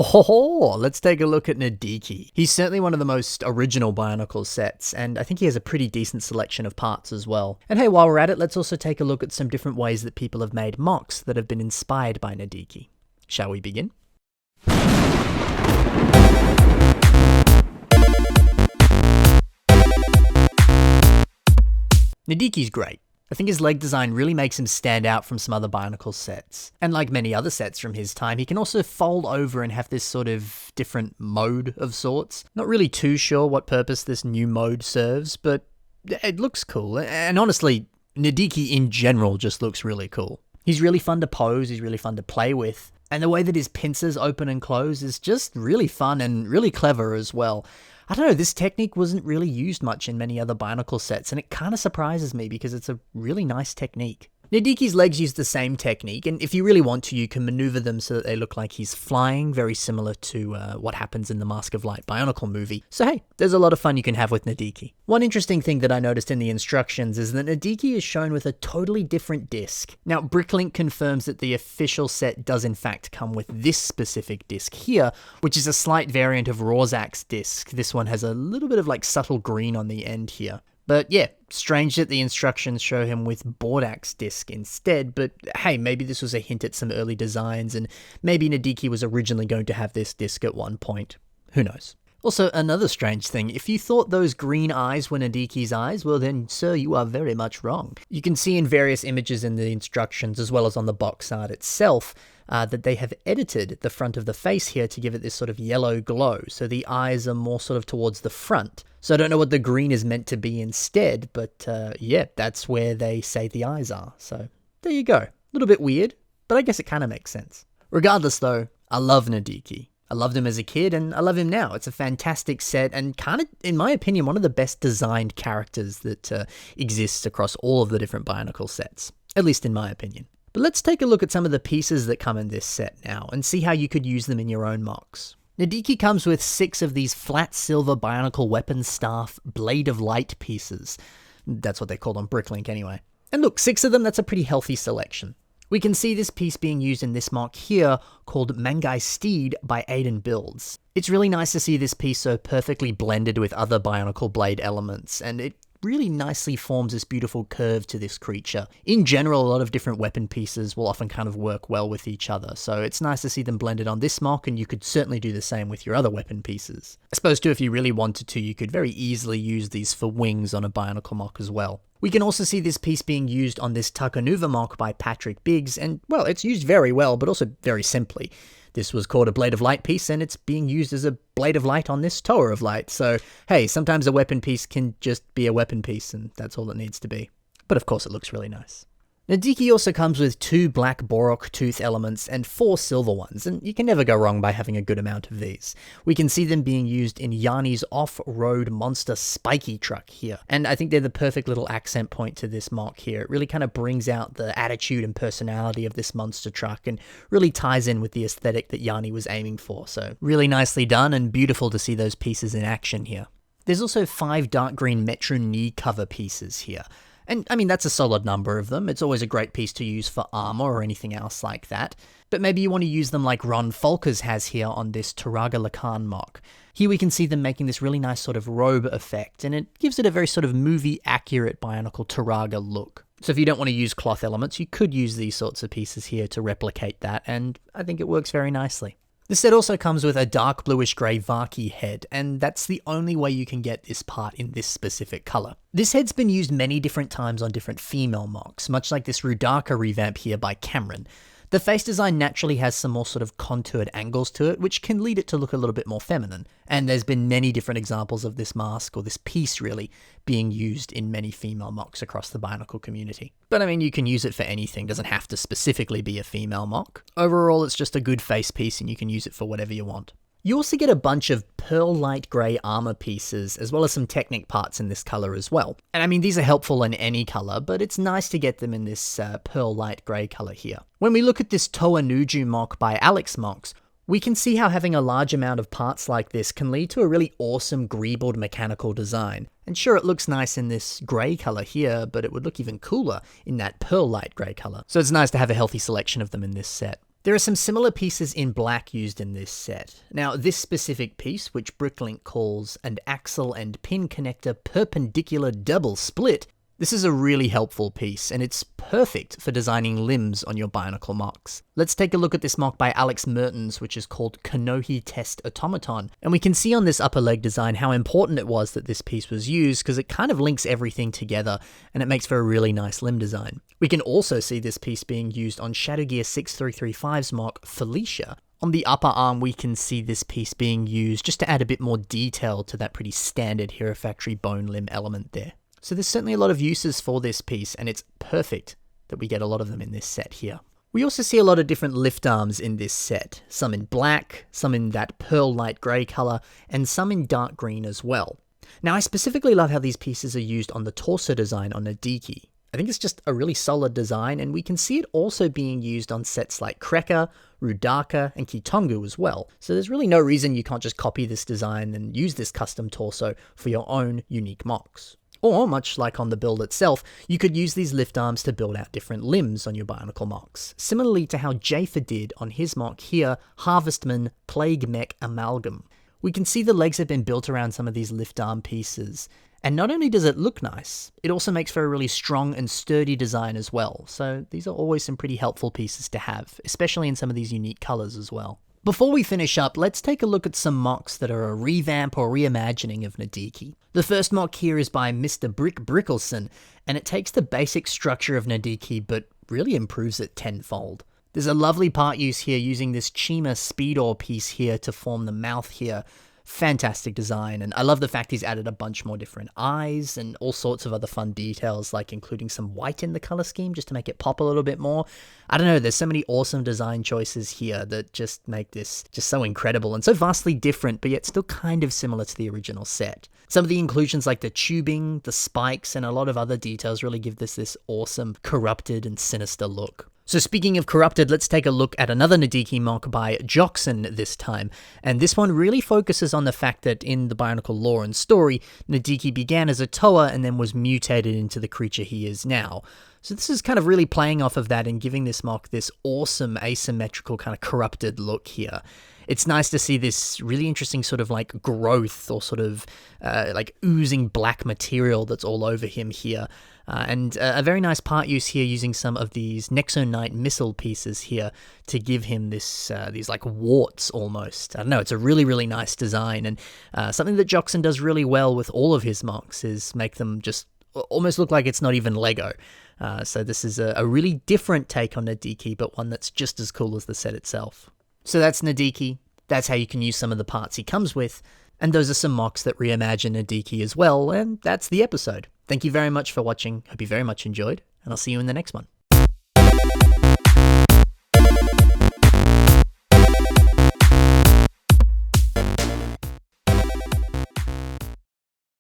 Oh, let's take a look at Nidhiki. He's certainly one of the most original Bionicle sets, and I think he has a pretty decent selection of parts as well. And hey, while we're at it, let's also take a look at some different ways that people have made MOCs that have been inspired by Nidhiki. Shall we begin? Nidhiki's great. I think his leg design really makes him stand out from some other Bionicle sets. And like many other sets from his time, he can also fold over and have this sort of different mode of sorts. Not really too sure what purpose this new mode serves, but it looks cool. And honestly, Nidhiki in general just looks really cool. He's really fun to pose, he's really fun to play with, and the way that his pincers open and close is just really fun and really clever as well. I don't know, this technique wasn't really used much in many other Bionicle sets, and it kind of surprises me because it's a really nice technique. Nidhiki's legs use the same technique, and if you really want to, you can maneuver them so that they look like he's flying, very similar to what happens in the Mask of Light Bionicle movie. So hey, there's a lot of fun you can have with Nidhiki. One interesting thing that I noticed in the instructions is that Nidhiki is shown with a totally different disc. Now, Bricklink confirms that the official set does in fact come with this specific disc here, which is a slight variant of Rorzak's disc. This one has a little bit of like subtle green on the end here. But yeah, strange that the instructions show him with Bordak's disc instead, but hey, maybe this was a hint at some early designs, and maybe Nidhiki was originally going to have this disc at one point. Who knows? Also, another strange thing, if you thought those green eyes were Nidhiki's eyes, well then, sir, you are very much wrong. You can see in various images in the instructions, as well as on the box art itself, that they have edited the front of the face here to give it this sort of yellow glow, so the eyes are more sort of towards the front. So I don't know what the green is meant to be instead, but yeah, that's where they say the eyes are. So there you go. A little bit weird, but I guess it kind of makes sense. Regardless though, I love Nidhiki. I loved him as a kid, and I love him now. It's a fantastic set, and kind of, in my opinion, one of the best designed characters that exists across all of the different Bionicle sets. At least in my opinion. But let's take a look at some of the pieces that come in this set now, and see how you could use them in your own MOCs. Nidhiki comes with 6 of these flat silver Bionicle weapon staff Blade of Light pieces. That's what they're called on Bricklink anyway. And look, 6 of them, that's a pretty healthy selection. We can see this piece being used in this MOC here, called Mangai Steed by Aiden Builds. It's really nice to see this piece so perfectly blended with other Bionicle blade elements, and it really nicely forms this beautiful curve to this creature. In general, a lot of different weapon pieces will often kind of work well with each other, so it's nice to see them blended on this MOC, and you could certainly do the same with your other weapon pieces. I suppose too, if you really wanted to, you could very easily use these for wings on a Bionicle MOC as well. We can also see this piece being used on this Takanuva MOC by Patrick Biggs, and well, it's used very well, but also very simply. This was called a Blade of Light piece, and it's being used as a Blade of Light on this Tower of Light, so hey, sometimes a weapon piece can just be a weapon piece, and that's all it needs to be. But of course it looks really nice. Nidhiki also comes with 2 black Borok tooth elements and 4 silver ones, and you can never go wrong by having a good amount of these. We can see them being used in Yanni's off-road monster spiky truck here, and I think they're the perfect little accent point to this MOC here. It really kind of brings out the attitude and personality of this monster truck and really ties in with the aesthetic that Yanni was aiming for, so really nicely done and beautiful to see those pieces in action here. There's also 5 dark green Metro knee cover pieces here. And I mean, that's a solid number of them. It's always a great piece to use for armor or anything else like that. But maybe you want to use them like Ron Folkers has here on this Turaga Lacan MOC. Here we can see them making this really nice sort of robe effect, and it gives it a very sort of movie-accurate Bionicle Turaga look. So if you don't want to use cloth elements, you could use these sorts of pieces here to replicate that, and I think it works very nicely. The set also comes with a dark bluish-grey Vaki head, and that's the only way you can get this part in this specific colour. This head's been used many different times on different female MOCs, much like this Rudaka revamp here by Cameron. The face design naturally has some more sort of contoured angles to it, which can lead it to look a little bit more feminine. And there's been many different examples of this mask, or this piece really, being used in many female MOCs across the Bionicle community. But I mean, you can use it for anything, doesn't have to specifically be a female MOC. Overall, it's just a good face piece and you can use it for whatever you want. You also get a bunch of pearl light grey armor pieces, as well as some Technic parts in this colour as well. And I mean, these are helpful in any colour, but it's nice to get them in this pearl light grey colour here. When we look at this Toa Nuju MOC by Alex MOCs, we can see how having a large amount of parts like this can lead to a really awesome greebled mechanical design. And sure, it looks nice in this grey colour here, but it would look even cooler in that pearl light grey colour. So it's nice to have a healthy selection of them in this set. There are some similar pieces in black used in this set. Now, this specific piece, which Bricklink calls an axle and pin connector perpendicular double split, this is a really helpful piece, and it's perfect for designing limbs on your Bionicle MOCs. Let's take a look at this MOC by Alex Mertens, which is called Kanohi Test Automaton, and we can see on this upper leg design how important it was that this piece was used, because it kind of links everything together, and it makes for a really nice limb design. We can also see this piece being used on Shadowgear 6335's MOC Felicia. On the upper arm, we can see this piece being used just to add a bit more detail to that pretty standard Hero Factory bone limb element there. So there's certainly a lot of uses for this piece, and it's perfect that we get a lot of them in this set here. We also see a lot of different lift arms in this set, some in black, some in that pearl light grey colour, and some in dark green as well. Now, I specifically love how these pieces are used on the torso design on Nidhiki. I think it's just a really solid design, and we can see it also being used on sets like Kreka, Rudaka, and Kitongu as well. So there's really no reason you can't just copy this design and use this custom torso for your own unique MOCs. Or, much like on the build itself, you could use these lift arms to build out different limbs on your Bionicle MOCs, similarly to how Jafer did on his MOC here, Harvestman Plague Mech Amalgam. We can see the legs have been built around some of these lift arm pieces, and not only does it look nice, it also makes for a really strong and sturdy design as well, so these are always some pretty helpful pieces to have, especially in some of these unique colours as well. Before we finish up, let's take a look at some MOCs that are a revamp or reimagining of Nidhiki. The first MOC here is by Mr. Brick Brickelson, and it takes the basic structure of Nidhiki but really improves it tenfold. There's a lovely part use here using this Chima Speedor piece here to form the mouth here. Fantastic design, and I love the fact he's added a bunch more different eyes and all sorts of other fun details, like including some white in the color scheme just to make it pop a little bit more. I don't know, there's so many awesome design choices here that just make this just so incredible and so vastly different, but yet still kind of similar to the original set. Some of the inclusions like the tubing, the spikes, and a lot of other details really give this awesome, corrupted and sinister look. So speaking of corrupted, let's take a look at another Nidhiki MOC by Joxon this time, and this one really focuses on the fact that in the Bionicle lore and story, Nidhiki began as a Toa and then was mutated into the creature he is now. So this is kind of really playing off of that and giving this MOC this awesome asymmetrical kind of corrupted look here. It's nice to see this really interesting sort of like growth or sort of like oozing black material that's all over him here. And a very nice part use here using some of these Nexonite missile pieces here to give him this these like warts almost. I don't know, it's a really, really nice design, and something that Joxon does really well with all of his MOCs is make them just almost look like it's not even Lego. So this is a really different take on Nidhiki, but one that's just as cool as the set itself. So that's Nidhiki. That's how you can use some of the parts he comes with. And those are some MOCs that reimagine Nidhiki as well, and that's the episode. Thank you very much for watching, hope you very much enjoyed, and I'll see you in the next one.